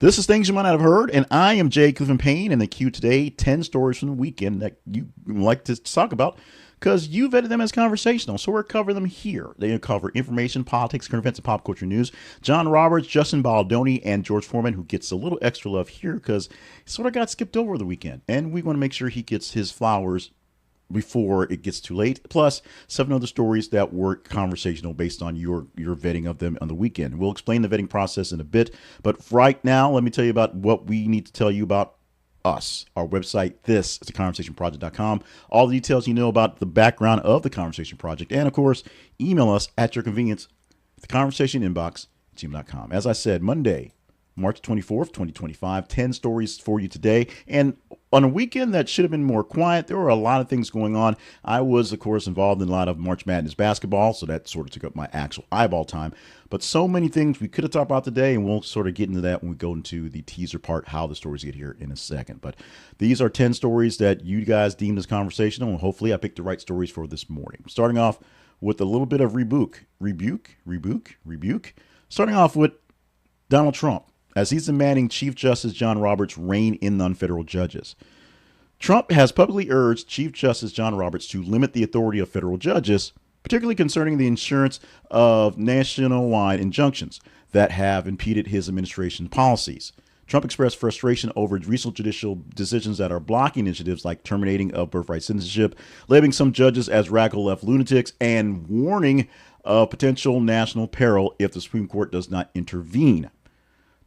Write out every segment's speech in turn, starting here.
This is Things You Might Not Have Heard, and I am Jay Clifton Payne, and the Q today, 10 stories from the weekend that you like to talk about because you vetted them as conversational, so we're covering them here. They cover information, politics, current events, and pop culture news. John Roberts, Justin Baldoni, and George Foreman, who gets a little extra love here because he sort of got skipped over the weekend, and we want to make sure he gets his flowers before it gets too late. Plus, 7 other stories that were conversational based on your vetting of them on the weekend. We'll explain the vetting process in a bit, but right now, let me tell you about what we need to tell you about us. Our website, this is theconversationproject.com. All the details you know about the background of the Conversation Project, and of course, email us at your convenience, theconversationinbox@gmail.com. As I said, Monday, March 24th, 2025, 10 stories for you today. And on a weekend that should have been more quiet, there were a lot of things going on. I was, of course, involved in a lot of March Madness basketball, so that sort of took up my actual eyeball time. But so many things we could have talked about today, and we'll sort of get into that when we go into the teaser part, how the stories get here in a second. But these are 10 stories that you guys deemed as conversational, and hopefully I picked the right stories for this morning. Starting off with a little bit of rebuke. Starting off with Donald Trump, as he's demanding Chief Justice John Roberts rein in on federal judges. Trump has publicly urged Chief Justice John Roberts to limit the authority of federal judges, particularly concerning the issuance of nationwide injunctions that have impeded his administration's policies. Trump expressed frustration over recent judicial decisions that are blocking initiatives like terminating of birthright citizenship, labeling some judges as radical left lunatics, and warning of potential national peril if the Supreme Court does not intervene.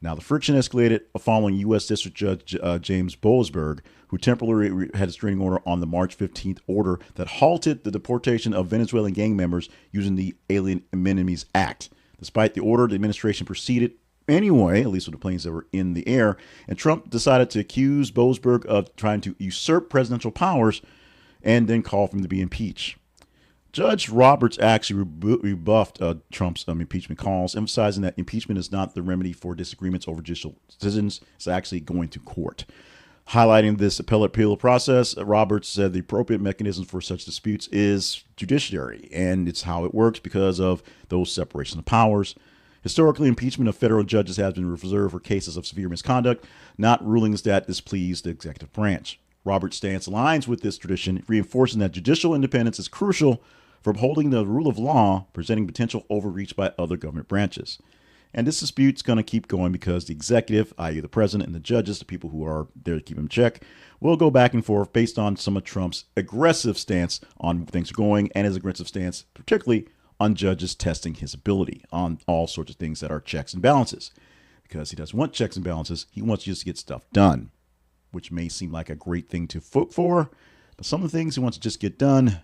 Now, the friction escalated following U.S. District Judge James Boasberg, who temporarily had a restraining order on the March 15th order that halted the deportation of Venezuelan gang members using the Alien Amendments Act. Despite the order, the administration proceeded anyway, at least with the planes that were in the air, and Trump decided to accuse Boasberg of trying to usurp presidential powers and then call for him to be impeached. Judge Roberts actually rebuffed Trump's impeachment calls, emphasizing that impeachment is not the remedy for disagreements over judicial decisions. It's actually going to court. Highlighting this appellate appeal process, Roberts said the appropriate mechanism for such disputes is judiciary, and it's how it works because of those separation of powers. Historically, impeachment of federal judges has been reserved for cases of severe misconduct, not rulings that displease the executive branch. Roberts' stance aligns with this tradition, reinforcing that judicial independence is crucial for upholding the rule of law, presenting potential overreach by other government branches. And this dispute's going to keep going because the executive, i.e. the president and the judges, the people who are there to keep him in check, will go back and forth based on some of Trump's aggressive stance on things going and his aggressive stance, particularly on judges testing his ability on all sorts of things that are checks and balances. Because he doesn't want checks and balances, he wants you to get stuff done, which may seem like a great thing to vote for, but some of the things he wants to just get done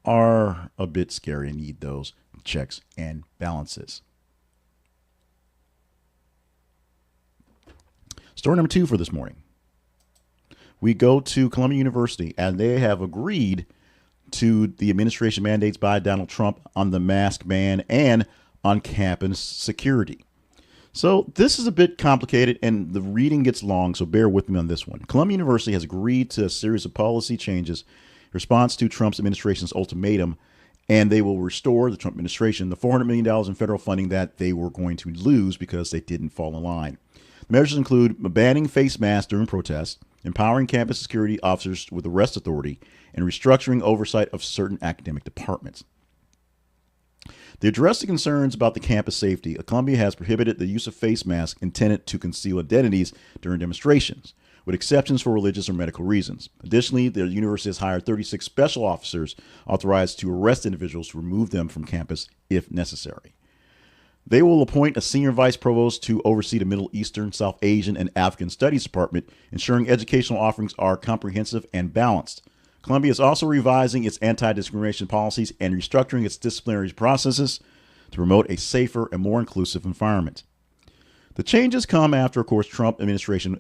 are a bit scary and need those checks and balances. Story number 2 for this morning. We go to Columbia University, and they have agreed to the administration mandates by Donald Trump on the mask ban and on campus security. So this is a bit complicated, and the reading gets long, so bear with me on this one. Columbia University has agreed to a series of policy changes in response to Trump's administration's ultimatum, and they will restore the Trump administration the $400 million in federal funding that they were going to lose because they didn't fall in line. The measures include banning face masks during protests, empowering campus security officers with arrest authority, and restructuring oversight of certain academic departments. To address the concerns about the campus safety, Columbia has prohibited the use of face masks intended to conceal identities during demonstrations, with exceptions for religious or medical reasons. Additionally, the university has hired 36 special officers authorized to arrest individuals to remove them from campus if necessary. They will appoint a senior vice provost to oversee the Middle Eastern, South Asian, and African Studies department, ensuring educational offerings are comprehensive and balanced. Columbia is also revising its anti-discrimination policies and restructuring its disciplinary processes to promote a safer and more inclusive environment. The changes come after, of course, Trump administration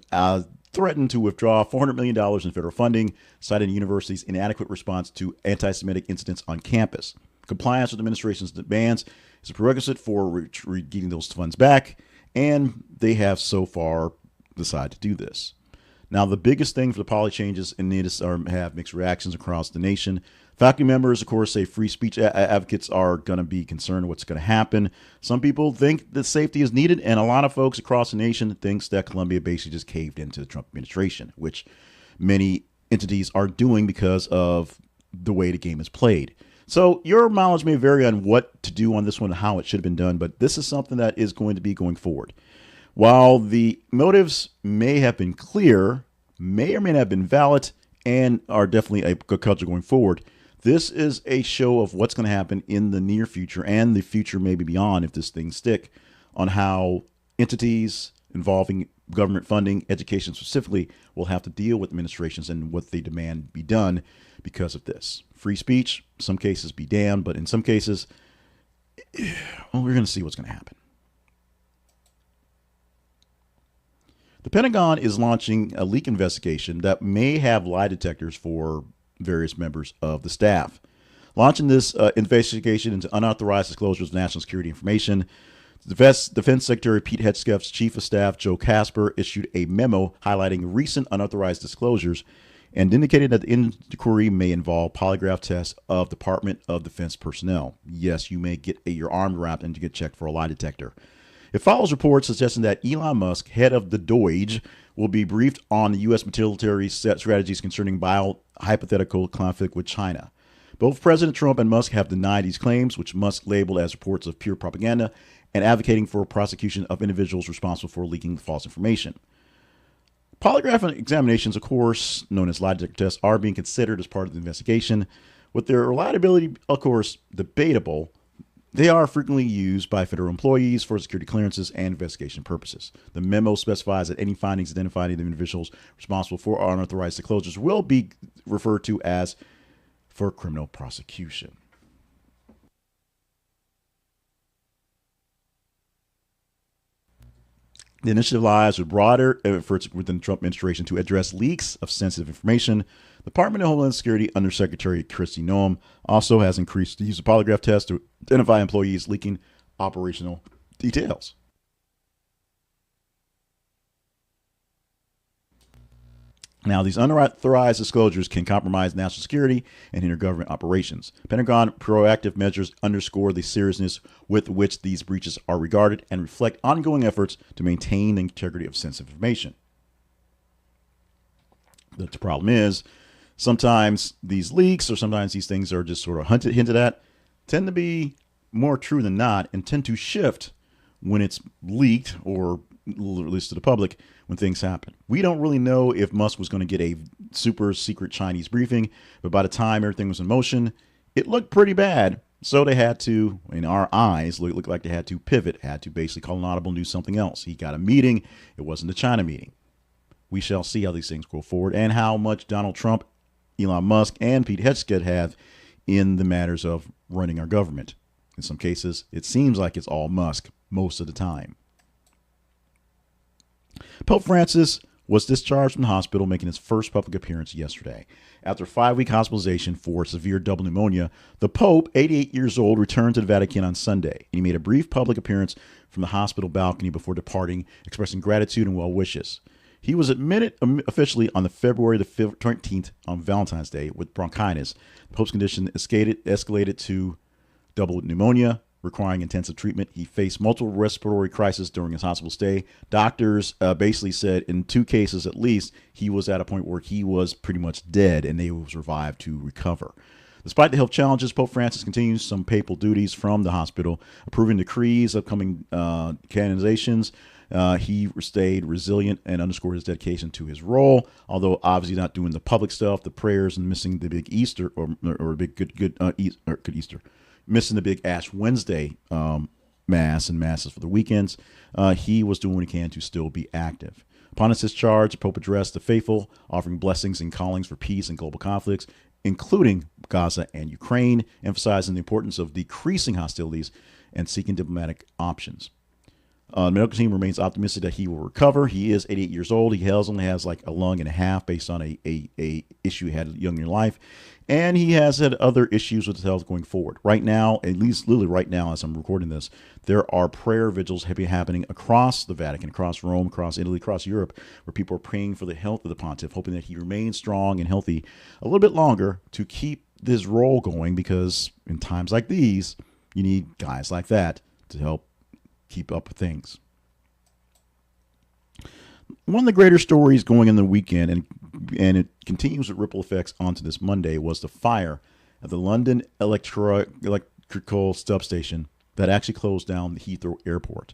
threatened to withdraw $400 million in federal funding, citing the university's inadequate response to anti-Semitic incidents on campus. Compliance with the administration's demands is a prerequisite for getting those funds back, and they have so far decided to do this. Now, the biggest thing for the policy changes in this have mixed reactions across the nation. Faculty members, of course, say free speech advocates are going to be concerned what's going to happen. Some people think that safety is needed, and a lot of folks across the nation thinks that Columbia basically just caved into the Trump administration, which many entities are doing because of the way the game is played. So your mileage may vary on what to do on this one and how it should have been done, but this is something that is going to be going forward. While the motives may have been clear, may or may not have been valid, and are definitely a good culture going forward, this is a show of what's going to happen in the near future and the future maybe beyond if this thing stick, on how entities involving government funding, education specifically, will have to deal with administrations and what they demand be done because of this. Free speech, some cases be damned, but in some cases, well, we're going to see what's going to happen. The Pentagon is launching a leak investigation that may have lie detectors for various members of the staff. Launching this investigation into unauthorized disclosures of national security information, Defense Secretary Pete Hegseth's Chief of Staff Joe Casper issued a memo highlighting recent unauthorized disclosures and indicated that the inquiry may involve polygraph tests of Department of Defense personnel. Yes, you may get your arm wrapped and you get checked for a lie detector. It follows reports suggesting that Elon Musk, head of the DOGE, will be briefed on the U.S. military strategies concerning hypothetical conflict with China. Both President Trump and Musk have denied these claims, which Musk labeled as reports of pure propaganda, and advocating for prosecution of individuals responsible for leaking false information. Polygraph examinations, of course, known as lie detector tests, are being considered as part of the investigation. With their reliability, of course, debatable, they are frequently used by federal employees for security clearances and investigation purposes. The memo specifies that any findings identifying the individuals responsible for unauthorized disclosures will be referred to as for criminal prosecution. The initiative lies with broader efforts within the Trump administration to address leaks of sensitive information. The Department of Homeland Security Undersecretary Kristi Noem also has increased the use of polygraph tests to identify employees leaking operational details. Now, these unauthorized disclosures can compromise national security and hinder government operations. Pentagon proactive measures underscore the seriousness with which these breaches are regarded and reflect ongoing efforts to maintain the integrity of sensitive information. The problem is, sometimes these leaks or sometimes these things are just sort of hinted at, tend to be more true than not and tend to shift when it's leaked or released to the public when things happen. We don't really know if Musk was going to get a super secret Chinese briefing, but by the time everything was in motion, it looked pretty bad. So they had to, in our eyes, look like they had to pivot, had to basically call an audible and do something else. He got a meeting. It wasn't the China meeting. We shall see how these things go forward and how much Donald Trump, Elon Musk, and Pete Hegseth have in the matters of running our government. In some cases, it seems like it's all Musk most of the time. Pope Francis was discharged from the hospital, making his first public appearance yesterday. After a 5-week hospitalization for severe double pneumonia, the Pope, 88 years old, returned to the Vatican on Sunday. He made a brief public appearance from the hospital balcony before departing, expressing gratitude and well wishes. He was admitted officially on the February the 13th on Valentine's Day with bronchitis. The Pope's condition escalated to double pneumonia, requiring intensive treatment. He faced multiple respiratory crises during his hospital stay. Doctors basically said in 2 cases at least, he was at a point where he was pretty much dead and they was revived to recover. Despite the health challenges, Pope Francis continues some papal duties from the hospital, approving decrees, upcoming canonizations. He stayed resilient and underscored his dedication to his role, although obviously not doing the public stuff, the prayers, and missing the big Easter or big good Easter. Missing the big Ash Wednesday Mass and Masses for the weekends. He was doing what he can to still be active. Upon his discharge, the Pope addressed the faithful, offering blessings and callings for peace and global conflicts, including Gaza and Ukraine, emphasizing the importance of decreasing hostilities and seeking diplomatic options. The medical team remains optimistic that he will recover. He is 88 years old. He only has like a lung and a half based on a issue he had young in life. And he has had other issues with his health going forward. Right now, at least literally right now as I'm recording this, there are prayer vigils happening across the Vatican, across Rome, across Italy, across Europe, where people are praying for the health of the pontiff, hoping that he remains strong and healthy a little bit longer to keep this role going, because in times like these, you need guys like that to help keep up with things. One of the greater stories going in the weekend, and it continues with ripple effects onto this Monday, was the fire at the London electrical substation that actually closed down the Heathrow airport.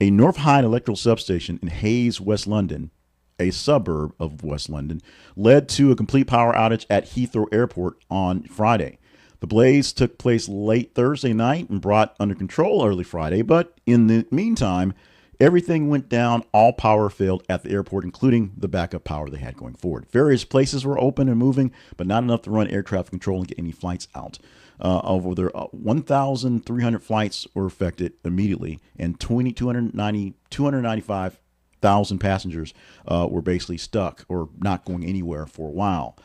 A North Hyde electrical substation in Hayes, West London, a suburb of West London, led to a complete power outage at Heathrow Airport on Friday. The blaze took place late Thursday night and brought under control early Friday, but in the meantime, everything went down. All power failed at the airport, including the backup power they had going forward. Various places were open and moving, but not enough to run air traffic control and get any flights out. Over 1,300 flights were affected immediately, and 295,000 passengers were basically stuck or not going anywhere for a while.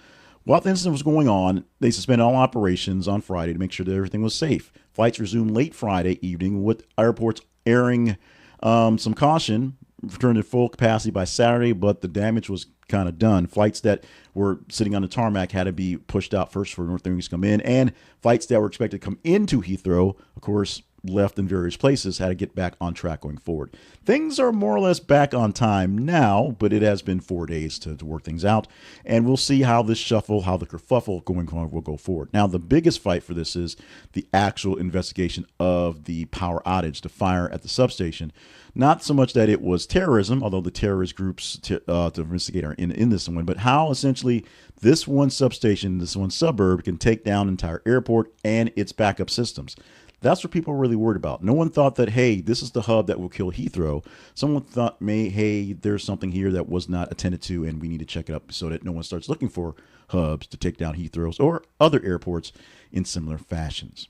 While the incident was going on, they suspended all operations on Friday to make sure that everything was safe. Flights resumed late Friday evening, with airports airing some caution, returned to full capacity by Saturday, but the damage was kind of done. Flights that were sitting on the tarmac had to be pushed out first for North Americans to come in, and flights that were expected to come into Heathrow, of course, left in various places, had to get back on track going forward. Things are more or less back on time now, but it has been 4 days to work things out, and we'll see how this shuffle, how the kerfuffle going on will go forward. Now, the biggest fight for this is the actual investigation of the power outage, the fire at the substation. Not so much that it was terrorism, although the terrorist groups to investigate are in this one, but how essentially this one substation, this one suburb can take down an entire airport and its backup systems. That's what people are really worried about. No one thought that, hey, this is the hub that will kill Heathrow. Someone thought, hey, there's something here that was not attended to, and we need to check it up so that no one starts looking for hubs to take down Heathrow's or other airports in similar fashions.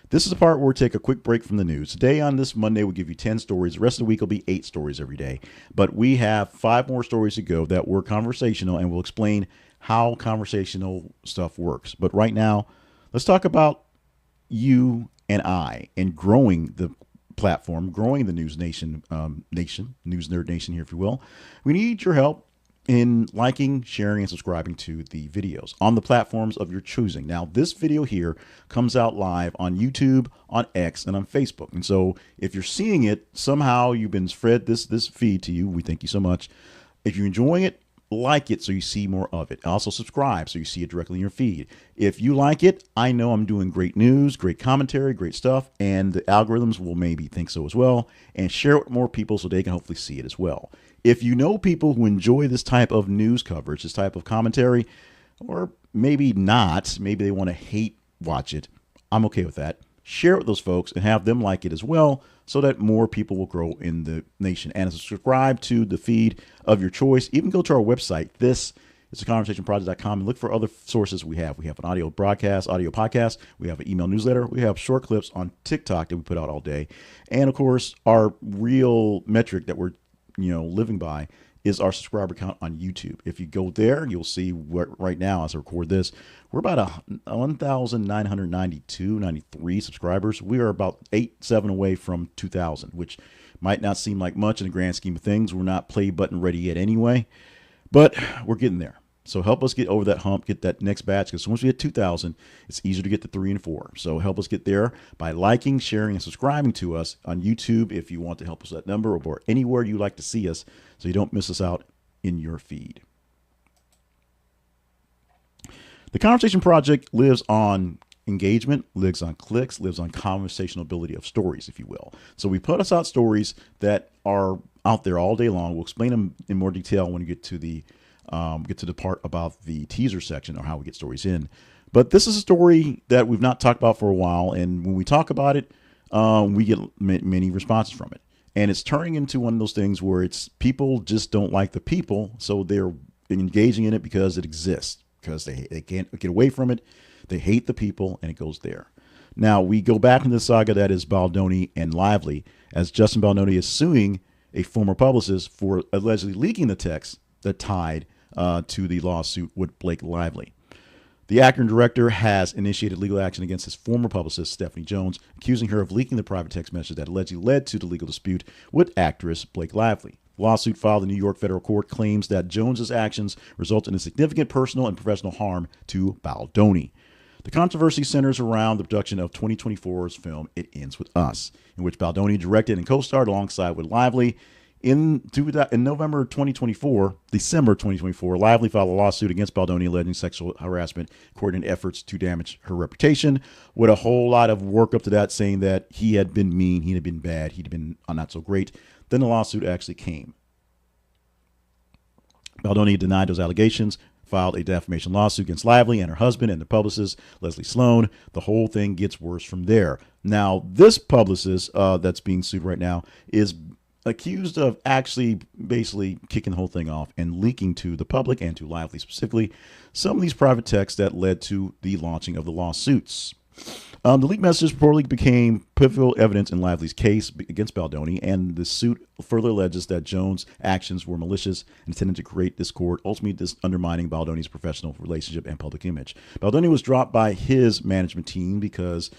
This is the part where we take a quick break from the news. Today on this Monday, we'll give you 10 stories. The rest of the week will be 8 stories every day. But we have 5 more stories to go that were conversational, and we'll explain how conversational stuff works. But right now, let's talk about you and I and growing the platform, growing the News Nation, News Nerd Nation here, if you will. We need your help in liking, sharing, and subscribing to the videos on the platforms of your choosing. Now, this video here comes out live on YouTube, on X, and on Facebook. And so if you're seeing it, somehow you've been fed this feed to you. We thank you so much. If you're enjoying it, like it so you see more of it. Also subscribe so you see it directly in your feed. If you like it, I know I'm doing great news, great commentary, great stuff, and the algorithms will maybe think so as well. And share it with more people so they can hopefully see it as well. If you know people who enjoy this type of news coverage, this type of commentary, or maybe not, maybe they want to hate watch it, I'm okay with that. Share it with those folks and have them like it as well so that more people will grow in the nation. And subscribe to the feed of your choice. Even go to our website. This is theconversationproject.com and look for other sources we have. We have an audio broadcast, audio podcast. We have an email newsletter. We have short clips on TikTok that we put out all day. And of course, our real metric that we're living by is our subscriber count on YouTube. If you go there, you'll see what right now as I record this, we're about 1,992, 93 subscribers. We are about 7 away from 2,000, which might not seem like much in the grand scheme of things. We're not play button ready yet anyway, but we're getting there. So help us get over that hump, get that next batch, because once we get 2,000, it's easier to get to 3 and 4. So help us get there by liking, sharing, and subscribing to us on YouTube if you want to help us with that number, or anywhere you like to see us so you don't miss us out in your feed. The Conversation Project lives on engagement, lives on clicks, lives on conversational ability of stories, if you will. So we put us out stories that are out there all day long. We'll explain them in more detail when we get to the part about the teaser section or how we get stories in. But this is a story that we've not talked about for a while, and when we talk about it, we get many responses from it. And it's turning into one of those things where it's people just don't like the people, so they're engaging in it because it exists, because they can't get away from it. They hate the people, and it goes there. Now, we go back into the saga that is Baldoni and Lively, as Justin Baldoni is suing a former publicist for allegedly leaking the text that tied to the lawsuit with Blake Lively. The actor and director has initiated legal action against his former publicist, Stephanie Jones, accusing her of leaking the private text message that allegedly led to the legal dispute with actress Blake Lively. The lawsuit filed in New York federal court claims that Jones's actions result in a significant personal and professional harm to Baldoni. The controversy centers around the production of 2024's film It Ends With Us, in which Baldoni directed and co-starred alongside with Lively. In December 2024, Lively filed a lawsuit against Baldoni alleging sexual harassment, coordinated efforts to damage her reputation, with a whole lot of work up to that saying that he had been mean, he had been bad, he'd been not so great. Then the lawsuit actually came. Baldoni denied those allegations, filed a defamation lawsuit against Lively and her husband and their publicist, Leslie Sloan. The whole thing gets worse from there. Now, this publicist that's being sued right now is accused of actually basically kicking the whole thing off and leaking to the public and to Lively specifically some of these private texts that led to the launching of the lawsuits. The leaked messages reportedly became pivotal evidence in Lively's case against Baldoni, and the suit further alleges that Jones' actions were malicious and intended to create discord, ultimately undermining Baldoni's professional relationship and public image. Baldoni was dropped by his management team because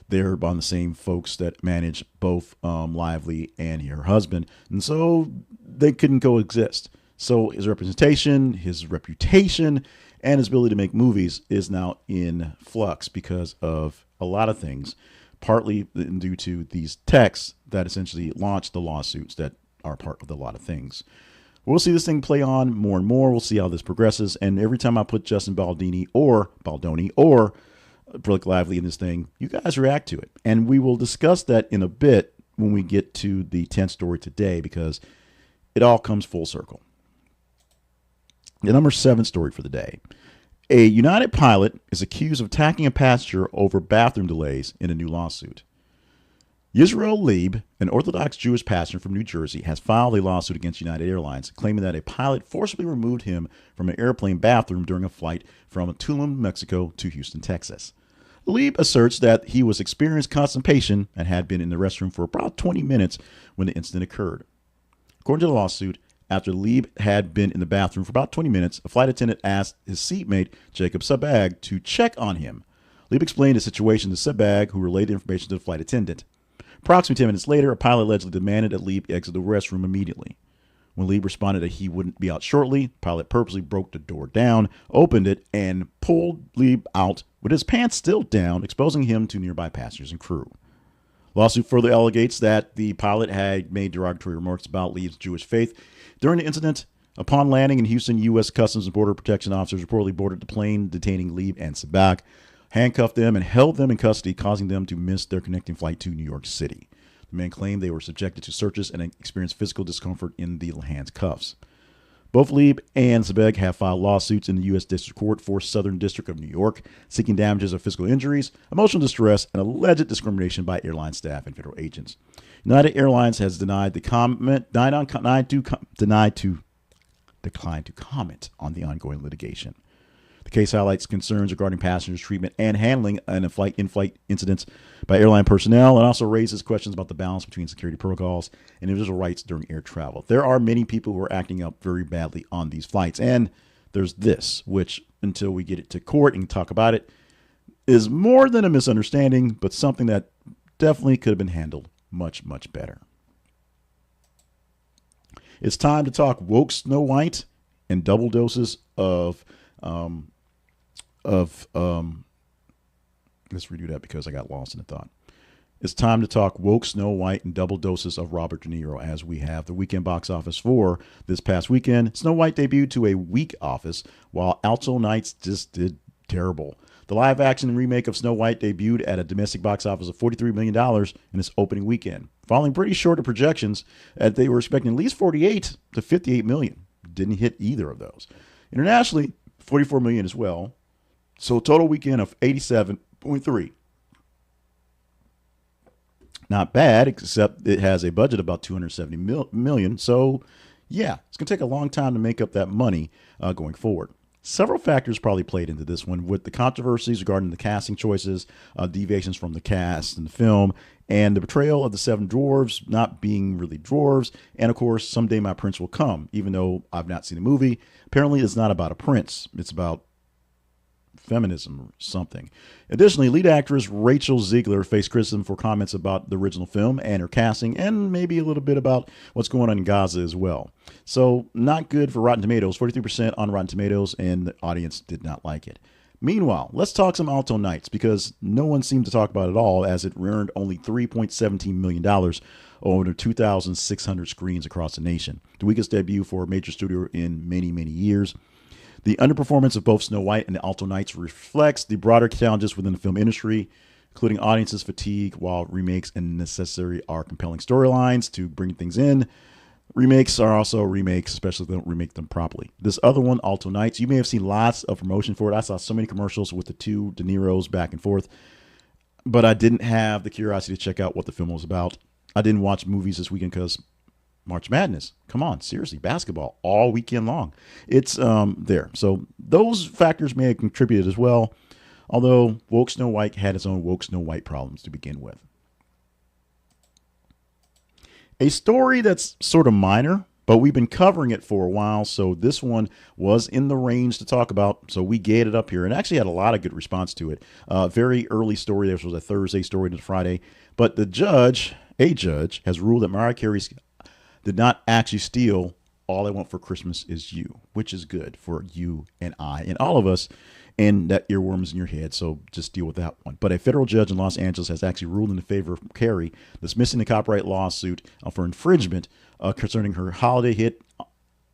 they're on the same folks that manage both Lively and her husband, and so they couldn't coexist. So his representation, his reputation, and his ability to make movies is now in flux because of a lot of things, partly due to these texts that essentially launched the lawsuits that are part of a lot of things. We'll see this thing play on more and more. We'll see how this progresses. And every time I put Justin Baldoni or Blake Lively in this thing, you guys react to it. And we will discuss that in a bit when we get to the 10th story today, because it all comes full circle. The number 7 story for the day. A United pilot is accused of attacking a passenger over bathroom delays in a new lawsuit. Yisrael Leib, an Orthodox Jewish pastor from New Jersey, has filed a lawsuit against United Airlines, claiming that a pilot forcibly removed him from an airplane bathroom during a flight from Tulum, Mexico to Houston, Texas. Leib asserts that he was experiencing constipation and had been in the restroom for about 20 minutes when the incident occurred. According to the lawsuit, after Leib had been in the bathroom for about 20 minutes, a flight attendant asked his seatmate, Jacob Sabag, to check on him. Leib explained the situation to Sabag, who relayed the information to the flight attendant. Approximately 10 minutes later, a pilot allegedly demanded that Leib exit the restroom immediately. When Leib responded that he wouldn't be out shortly, the pilot purposely broke the door down, opened it, and pulled Leib out with his pants still down, exposing him to nearby passengers and crew. Lawsuit further allegates that the pilot had made derogatory remarks about Leib's Jewish faith during the incident. Upon landing in Houston, U.S. Customs and Border Protection officers reportedly boarded the plane, detaining Leib and Sabag, handcuffed them, and held them in custody, causing them to miss their connecting flight to New York City. The men claimed they were subjected to searches and experienced physical discomfort in the handcuffs. Both Leib and Sabag have filed lawsuits in the U.S. District Court for Southern District of New York, seeking damages of physical injuries, emotional distress, and alleged discrimination by airline staff and federal agents. United Airlines has declined to comment on the ongoing litigation. The case highlights concerns regarding passengers' treatment and handling in-flight incidents by airline personnel, and also raises questions about the balance between security protocols and individual rights during air travel. There are many people who are acting up very badly on these flights, and there's this, which, until we get it to court and talk about it, is more than a misunderstanding, but something that definitely could have been handled much, much better. It's time to talk woke Snow White and double doses of let's redo that because I got lost in the thought. It's time to talk woke Snow White and double doses of Robert De Niro, as we have the weekend box office for this past weekend. Snow White debuted to a weak office, while Alto Nights just did terrible. The live-action remake of Snow White debuted at a domestic box office of $43 million in its opening weekend, falling pretty short of projections, as they were expecting at least 48 to 58 million. Didn't hit either of those. Internationally, 44 million as well. So a total weekend of 87.3. Not bad, except it has a budget of about 270 million. So yeah, it's going to take a long time to make up that money going forward. Several factors probably played into this one, with the controversies regarding the casting choices, deviations from the cast in the film, and the portrayal of the seven dwarves not being really dwarves, and of course, Someday My Prince Will Come, even though I've not seen the movie. Apparently, it's not about a prince. It's about feminism or something. Additionally, lead actress Rachel Ziegler faced criticism for comments about the original film and her casting, and maybe a little bit about what's going on in Gaza as well. So not good for Rotten Tomatoes, 43% on Rotten Tomatoes, and the audience did not like it. Meanwhile, let's talk some Alto Nights, because no one seemed to talk about it at all, as it earned only $3.17 million over 2,600 screens across the nation. The weakest debut for a major studio in many, many years. The underperformance of both Snow White and the Alto Nights reflects the broader challenges within the film industry, including audiences fatigue, while remakes and necessary are compelling storylines to bring things in. Remakes are also remakes, especially if they don't remake them properly. This other one, Alto Nights, you may have seen lots of promotion for it. I saw so many commercials with the two De Niro's back and forth, but I didn't have the curiosity to check out what the film was about. I didn't watch movies this weekend because March Madness. Come on, seriously, basketball all weekend long. It's there. So those factors may have contributed as well, although Woke Snow White had its own Woke Snow White problems to begin with. A story that's sort of minor, but we've been covering it for a while, so this one was in the range to talk about, so we gated it up here, and actually had a lot of good response to it. Very early story. This was a Thursday story to Friday, but a judge, has ruled that Mariah Carey did not actually steal All I Want for Christmas Is You, which is good for you and I and all of us, and that earworms in your head, so just deal with that one. But a federal judge in Los Angeles has actually ruled in favor of Carey, dismissing the copyright lawsuit for infringement concerning her holiday hit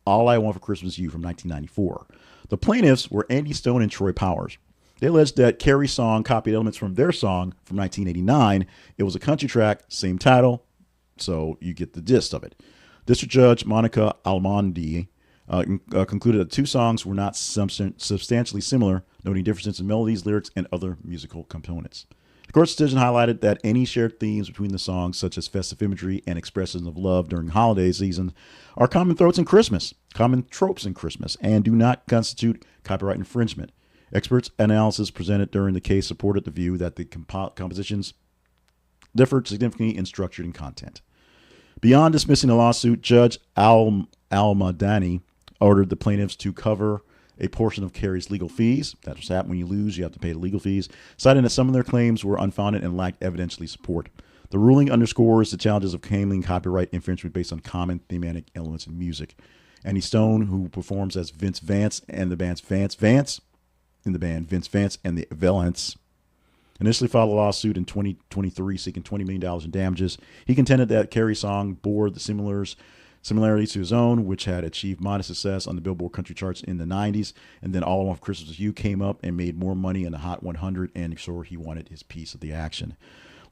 All I Want for Christmas Is You from 1994. The plaintiffs were Andy Stone and Troy Powers. They alleged that Carey's song copied elements from their song from 1989. It was a country track, same title, so you get the gist of it. District Judge Monica Almondi concluded that two songs were not substantially similar, noting differences in melodies, lyrics, and other musical components. The court's decision highlighted that any shared themes between the songs, such as festive imagery and expressions of love during holiday season, are common tropes in Christmas, and do not constitute copyright infringement. Experts' analysis presented during the case supported the view that the compositions differed significantly in structure and content. Beyond dismissing the lawsuit, Judge Al-Madani ordered the plaintiffs to cover a portion of Carey's legal fees. That's what's happened when you lose. You have to pay the legal fees, citing that some of their claims were unfounded and lacked evidentiary support. The ruling underscores the challenges of claiming copyright infringement based on common thematic elements in music. Andy Stone, who performs as Vince Vance and the band's Vince Vance and the Valents, initially filed a lawsuit in 2023 seeking $20 million in damages. He contended that Carey's song bore the similarities to his own, which had achieved modest success on the Billboard country charts in the 90s. And then All I Want for Christmas Is You came up and made more money in the Hot 100, and sure, he wanted his piece of the action.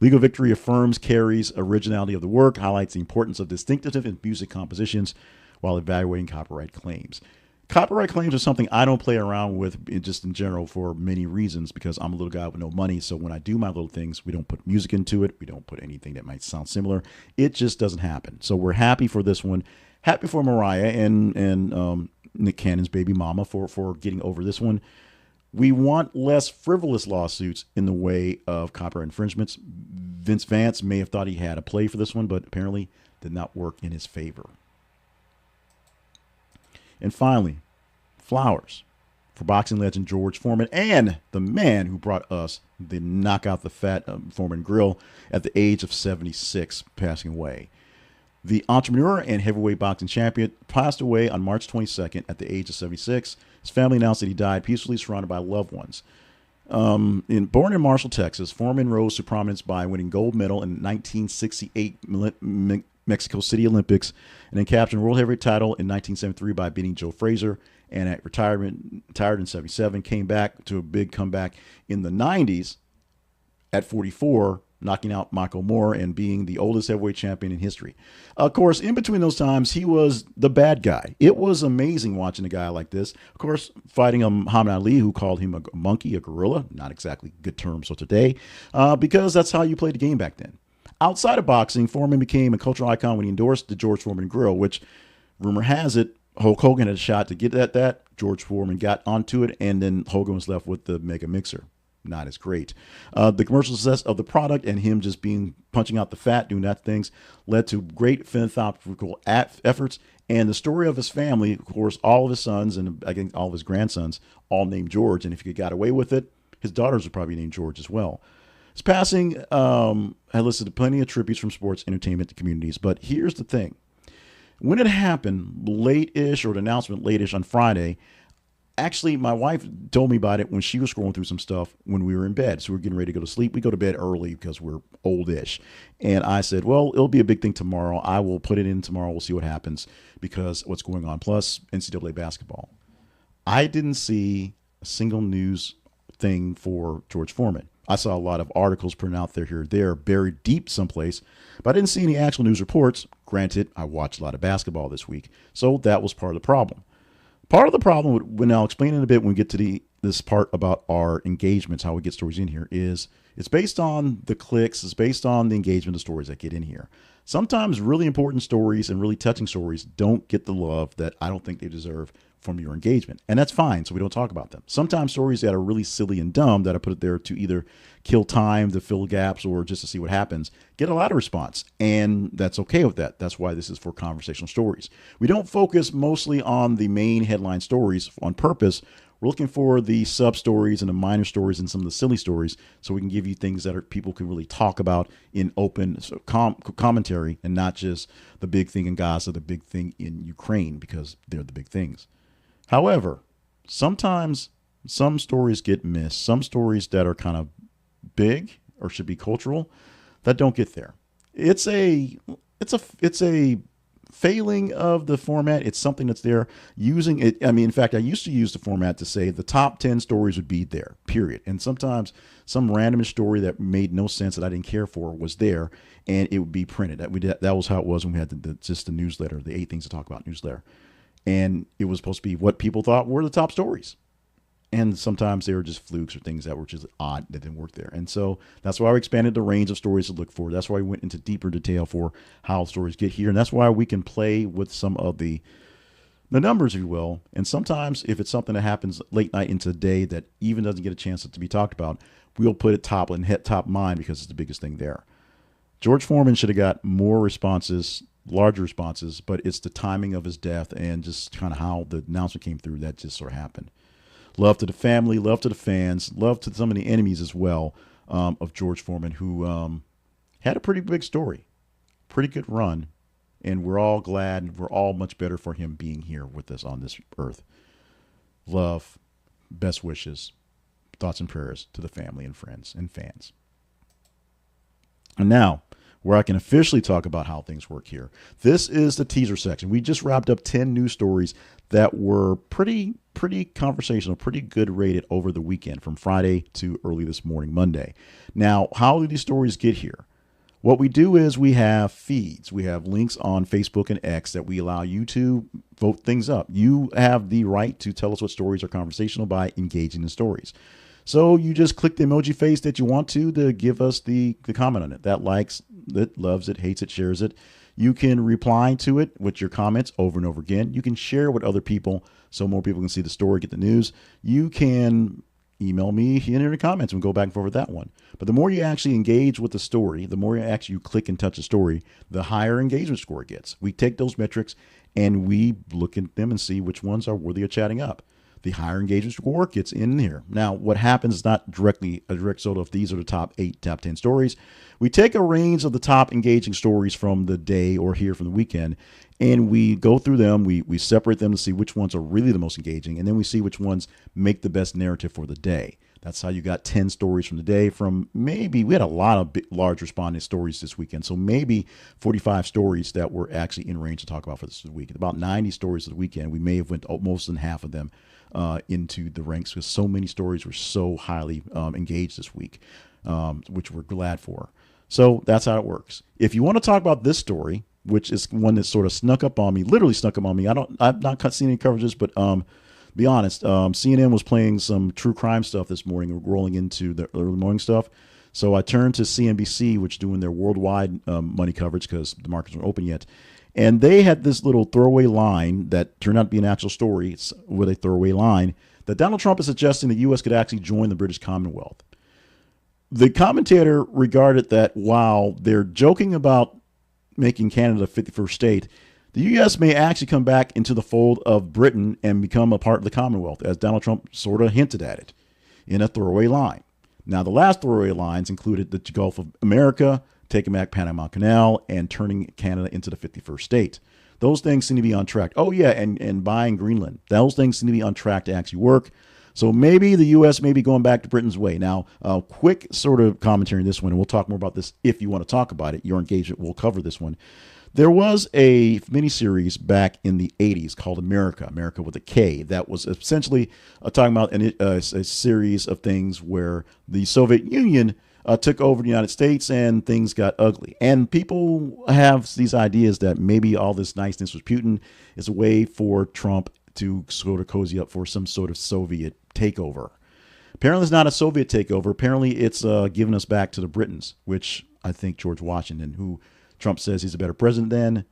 Legal victory affirms Carey's originality of the work, highlights the importance of distinctiveness in music compositions while evaluating copyright claims. Copyright claims are something I don't play around with just in general for many reasons, because I'm a little guy with no money. So when I do my little things, we don't put music into it. We don't put anything that might sound similar. It just doesn't happen. So we're happy for this one. Happy for Mariah and Nick Cannon's baby mama for getting over this one. We want less frivolous lawsuits in the way of copyright infringements. Vince Vance may have thought he had a play for this one, but apparently did not work in his favor. And finally, flowers for boxing legend George Foreman and the man who brought us the knockout the fat Foreman grill at the age of 76, passing away. The entrepreneur and heavyweight boxing champion passed away on March 22nd at the age of 76. His family announced that he died peacefully surrounded by loved ones. Born in Marshall, Texas, Foreman rose to prominence by winning gold medal in 1968 Mexico City Olympics, and then captured a world heavyweight title in 1973 by beating Joe Frazier. And at retired in 77, came back to a big comeback in the 90s at 44, knocking out Michael Moore and being the oldest heavyweight champion in history. Of course, in between those times, he was the bad guy. It was amazing watching a guy like this. Of course, fighting Muhammad Ali, who called him a monkey, a gorilla, not exactly good terms for today, because that's how you played the game back then. Outside of boxing, Foreman became a cultural icon when he endorsed the George Foreman Grill, which, rumor has it, Hulk Hogan had a shot to get at that. George Foreman got onto it, and then Hogan was left with the Mega Mixer. Not as great. The commercial success of the product and him just being punching out the fat, doing that things, led to great philanthropical efforts. And the story of his family, of course, all of his sons and I think all of his grandsons, all named George. And if he got away with it, his daughters would probably name George as well. His passing had listed plenty of tributes from sports, entertainment communities. But here's the thing. When it happened late-ish, or the announcement late-ish on Friday, actually, my wife told me about it when she was scrolling through some stuff when we were in bed. So we were getting ready to go to sleep. We go to bed early because we're old-ish. And I said, well, it'll be a big thing tomorrow. I will put it in tomorrow. We'll see what happens because what's going on. Plus, NCAA basketball. I didn't see a single news thing for George Foreman. I saw a lot of articles printed out there here or there, buried deep someplace, but I didn't see any actual news reports. Granted, I watched a lot of basketball this week, so that was part of the problem. Part of the problem, when I'll explain in a bit when we get to this part about our engagements, how we get stories in here, is it's based on the clicks, it's based on the engagement of stories that get in here. Sometimes really important stories and really touching stories don't get the love that I don't think they deserve from your engagement. And that's fine, so we don't talk about them. Sometimes stories that are really silly and dumb that I put it there to either kill time, to fill gaps, or just to see what happens, get a lot of response. And that's okay with that. That's why this is for conversational stories. We don't focus mostly on the main headline stories on purpose. We're looking for the sub stories and the minor stories and some of the silly stories so we can give you things that people can really talk about in open commentary and not just the big thing in Gaza, the big thing in Ukraine, because they're the big things. However, sometimes some stories get missed. Some stories that are kind of big or should be cultural that don't get there. It's a failing of the format. It's something that's there. Using it, I mean, in fact, I used to use the format to say the top 10 stories would be there, period. And sometimes some random story that made no sense that I didn't care for was there, and it would be printed. That was how it was when we had just the newsletter, the 8 Things to Talk About newsletter. And it was supposed to be what people thought were the top stories. And sometimes they were just flukes or things that were just odd that didn't work there. And so that's why we expanded the range of stories to look for. That's why we went into deeper detail for how stories get here. And that's why we can play with some of the numbers, if you will. And sometimes if it's something that happens late night into the day that even doesn't get a chance to be talked about, we'll put it top and hit top mind because it's the biggest thing there. George Foreman should have got more responses, larger responses, but it's the timing of his death and just kind of how the announcement came through that just sort of happened. Love to the family, love to the fans, love to some of the enemies as well of George Foreman, who had a pretty big story, pretty good run, and we're all glad, we're all much better for him being here with us on this earth. Love, best wishes, thoughts and prayers to the family and friends and fans. And now, where I can officially talk about how things work here. This is the teaser section. We just wrapped up 10 news stories that were pretty conversational, pretty good rated over the weekend from Friday to early this morning, Monday. Now, how do these stories get here? What we do is we have feeds. We have links on Facebook and X that we allow you to vote things up. You have the right to tell us what stories are conversational by engaging in stories. So you just click the emoji face that you want to give us the comment on it. That likes it, loves it, hates it, shares it. You can reply to it with your comments over and over again. You can share with other people so more people can see the story, get the news. You can email me here in the comments and go back and forth with that one. But the more you actually engage with the story, the more you click and touch the story, the higher engagement score it gets. We take those metrics and we look at them and see which ones are worthy of chatting up. The higher engagement score gets in here. Now, what happens is not directly a direct result of these are the top 8, top 10 stories. We take a range of the top engaging stories from the day or here from the weekend, and we go through them. We separate them to see which ones are really the most engaging, and then we see which ones make the best narrative for the day. That's how you got 10 stories from the day from maybe, we had a lot of large responding stories this weekend. So maybe 45 stories that were actually in range to talk about for this week. About 90 stories of the weekend. We may have went most than half of them into the ranks because so many stories were so highly engaged this week, which we're glad for. So that's how it works. If you want to talk about this story, which is one that sort of snuck up on me, literally snuck up on me. I've not seen any coverages, but be honest, CNN was playing some true crime stuff this morning, rolling into the early morning stuff. So I turned to CNBC, which is doing their worldwide money coverage because the markets aren't open yet. And they had this little throwaway line that turned out to be an actual story with a throwaway line that Donald Trump is suggesting the U.S. could actually join the British Commonwealth. The commentator regarded that while they're joking about making Canada a 51st state, the U.S. may actually come back into the fold of Britain and become a part of the Commonwealth, as Donald Trump sort of hinted at it in a throwaway line. Now, the last throwaway lines included the Gulf of America, taking back Panama Canal, and turning Canada into the 51st state. Those things seem to be on track. Oh, yeah, and buying Greenland. Those things seem to be on track to actually work. So maybe the U.S. may be going back to Britain's way. Now, quick sort of commentary on this one, and we'll talk more about this if you want to talk about it. Your engagement will cover this one. There was a miniseries back in the 80s called America with a K, that was essentially talking about a series of things where the Soviet Union took over the United States and things got ugly. And people have these ideas that maybe all this niceness with Putin is a way for Trump to sort of cozy up for some sort of Soviet takeover. Apparently it's not a Soviet takeover. Apparently it's giving us back to the Britons, which I think George Washington, who Trump says he's a better president than,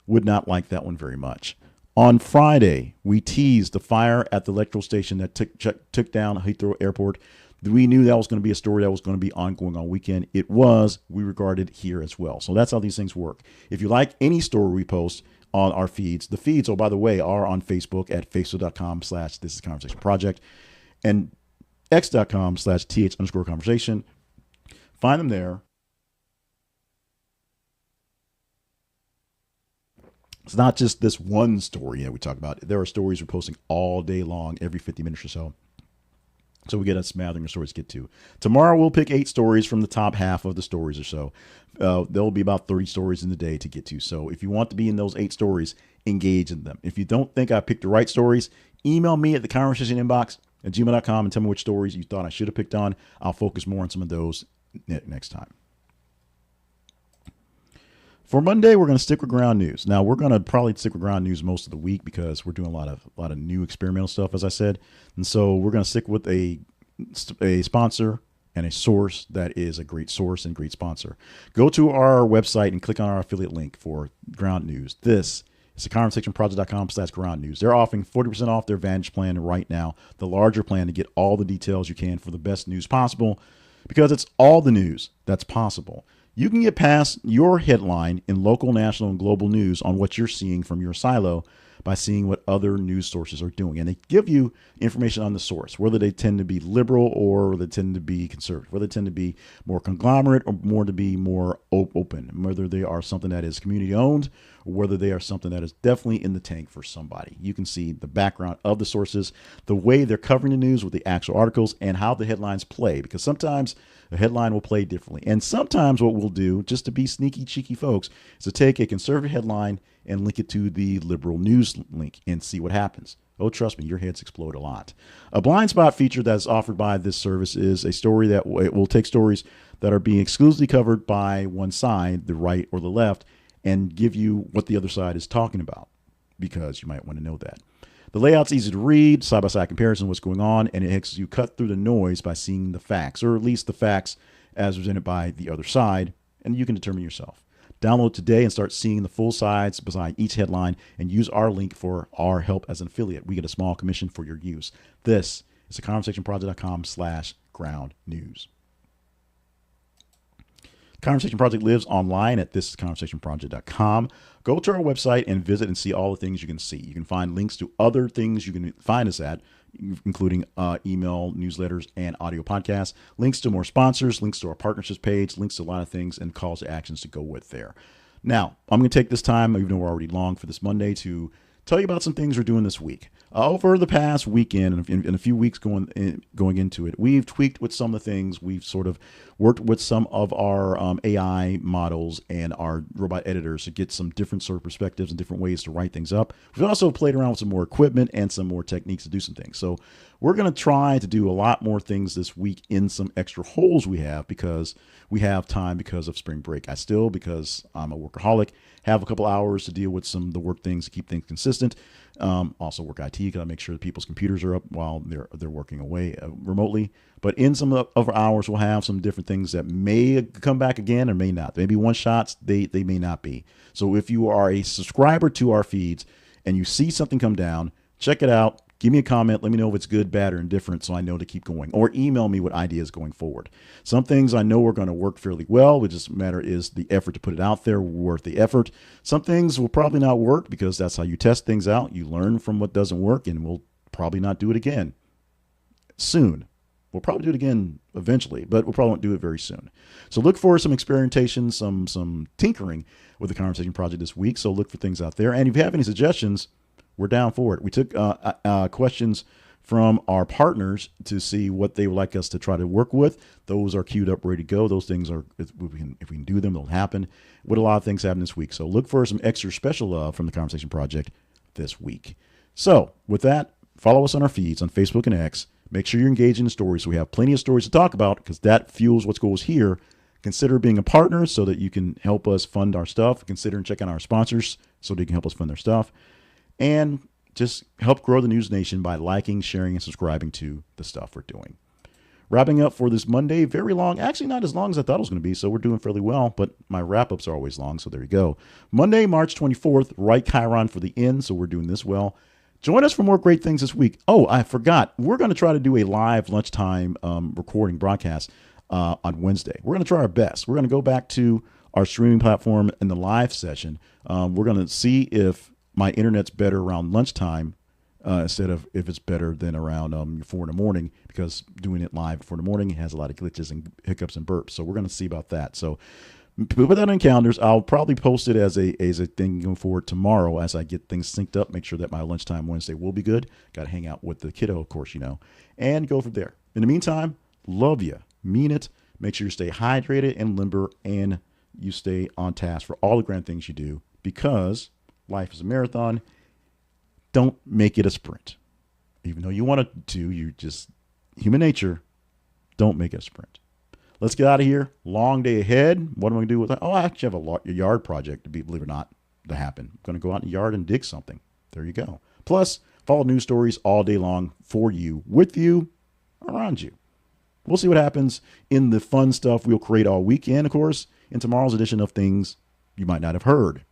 would not like that one very much. On Friday, we teased the fire at the electrical station that took down Heathrow Airport. We knew that was going to be a story that was going to be ongoing all weekend. It was. We regarded here as well. So that's how these things work. If you like any story we post on our feeds, the feeds, oh, by the way, are on Facebook at facebook.com/thisisconversationproject and x.com/th_conversation. Find them there. It's not just this one story that we talk about. There are stories we're posting all day long, every 50 minutes or so. So we get a smattering of stories to get to. Tomorrow we'll pick 8 stories from the top half of the stories or so. There will be about 30 stories in the day to get to. So if you want to be in those 8 stories, engage in them. If you don't think I picked the right stories, email me at the conversation inbox at gmail.com and tell me which stories you thought I should have picked on. I'll focus more on some of those next time. For Monday, we're going to stick with ground news. Now, we're going to probably stick with ground news most of the week because we're doing a lot of new experimental stuff, as I said. And so we're going to stick with a sponsor and a source that is a great source and great sponsor. Go to our website and click on our affiliate link for ground news. This is theconversationproject.com/ground news. They're offering 40% off their Vantage plan right now, the larger plan, to get all the details you can for the best news possible, because it's all the news that's possible. You can get past your headline in local, national, and global news on what you're seeing from your silo by seeing what other news sources are doing. And they give you information on the source, whether they tend to be liberal or they tend to be conservative, whether they tend to be more conglomerate or more to be more open, whether they are something that is community owned or whether they are something that is definitely in the tank for somebody. You can see the background of the sources, the way they're covering the news with the actual articles, and how the headlines play, because sometimes a headline will play differently. And sometimes what we'll do, just to be sneaky, cheeky folks, is to take a conservative headline and link it to the liberal news link and see what happens. Oh, trust me, your heads explode a lot. A blind spot feature that's offered by this service is a story that will take stories that are being exclusively covered by one side, the right or the left, and give you what the other side is talking about, because you might want to know that. The layout's easy to read, side-by-side comparison of what's going on, and it helps you cut through the noise by seeing the facts, or at least the facts as presented by the other side, and you can determine yourself. Download today and start seeing the full sides beside each headline, and use our link for our help as an affiliate. We get a small commission for your use. This is theconversationproject.com/ground news. Conversation Project lives online at thisisconversationproject.com. Go to our website and visit and see all the things you can see. You can find links to other things you can find us at, including email, newsletters, and audio podcasts, links to more sponsors, links to our partnerships page, links to a lot of things, and calls to actions to go with there. Now, I'm going to take this time, even though we're already long for this Monday, to tell you about some things we're doing this week. Over the past weekend and a few weeks going into it, we've tweaked with some of the things. We've sort of worked with some of our AI models and our robot editors to get some different sort of perspectives and different ways to write things up. We've also played around with some more equipment and some more techniques to do some things. So we're going to try to do a lot more things this week in some extra holes we have, because we have time because of spring break. Because I'm a workaholic, have a couple hours to deal with some of the work things to keep things consistent. Also work IT, got to make sure that people's computers are up while they're working away remotely. But in some of our hours, we'll have some different things that may come back again or may not. Maybe one shots, they may not be. So if you are a subscriber to our feeds and you see something come down, check it out. Give me a comment. Let me know if it's good, bad, or indifferent so I know to keep going. Or email me with ideas going forward. Some things I know are going to work fairly well. It just matter is the effort to put it out there worth the effort. Some things will probably not work because that's how you test things out. You learn from what doesn't work, and we'll probably not do it again soon. We'll probably do it again eventually, but we'll probably won't do it very soon. So look for some experimentation, some tinkering with the Conversation Project this week. So look for things out there. And if you have any suggestions, we're down for it. We took questions from our partners to see what they would like us to try to work with. Those are queued up, ready to go. Those things are, if we can do them, they'll happen. With a lot of things happening this week. So look for some extra special love from the Conversation Project this week. So with that, follow us on our feeds on Facebook and X. Make sure you're engaged in the stories so we have plenty of stories to talk about because that fuels what goes here. Consider being a partner so that you can help us fund our stuff. Consider checking our sponsors so they can help us fund their stuff. And just help grow the News Nation by liking, sharing, and subscribing to the stuff we're doing. Wrapping up for this Monday, very long, actually not as long as I thought it was going to be, so we're doing fairly well, but my wrap-ups are always long, so there you go. Monday, March 24th, right Chiron for the end, so we're doing this well. Join us for more great things this week. Oh, I forgot. We're going to try to do a live lunchtime recording broadcast on Wednesday. We're going to try our best. We're going to go back to our streaming platform in the live session. We're going to see if my internet's better around lunchtime instead of if it's better than around 4 in the morning, because doing it live 4 in the morning has a lot of glitches and hiccups and burps. So we're going to see about that. So put that on calendars. I'll probably post it as a thing going forward tomorrow as I get things synced up. Make sure that my lunchtime Wednesday will be good. Got to hang out with the kiddo, of course, and go from there. In the meantime, love you. Mean it. Make sure you stay hydrated and limber and you stay on task for all the grand things you do, because life is a marathon. Don't make it a sprint. Even though you want it to, you just, human nature, don't make it a sprint. Let's get out of here. Long day ahead. What am I going to do with that? Oh, I actually have a yard project, believe it or not, to happen. I'm going to go out in the yard and dig something. There you go. Plus, follow news stories all day long for you, with you, around you. We'll see what happens in the fun stuff we'll create all weekend, of course, in tomorrow's edition of Things You Might Not Have Heard.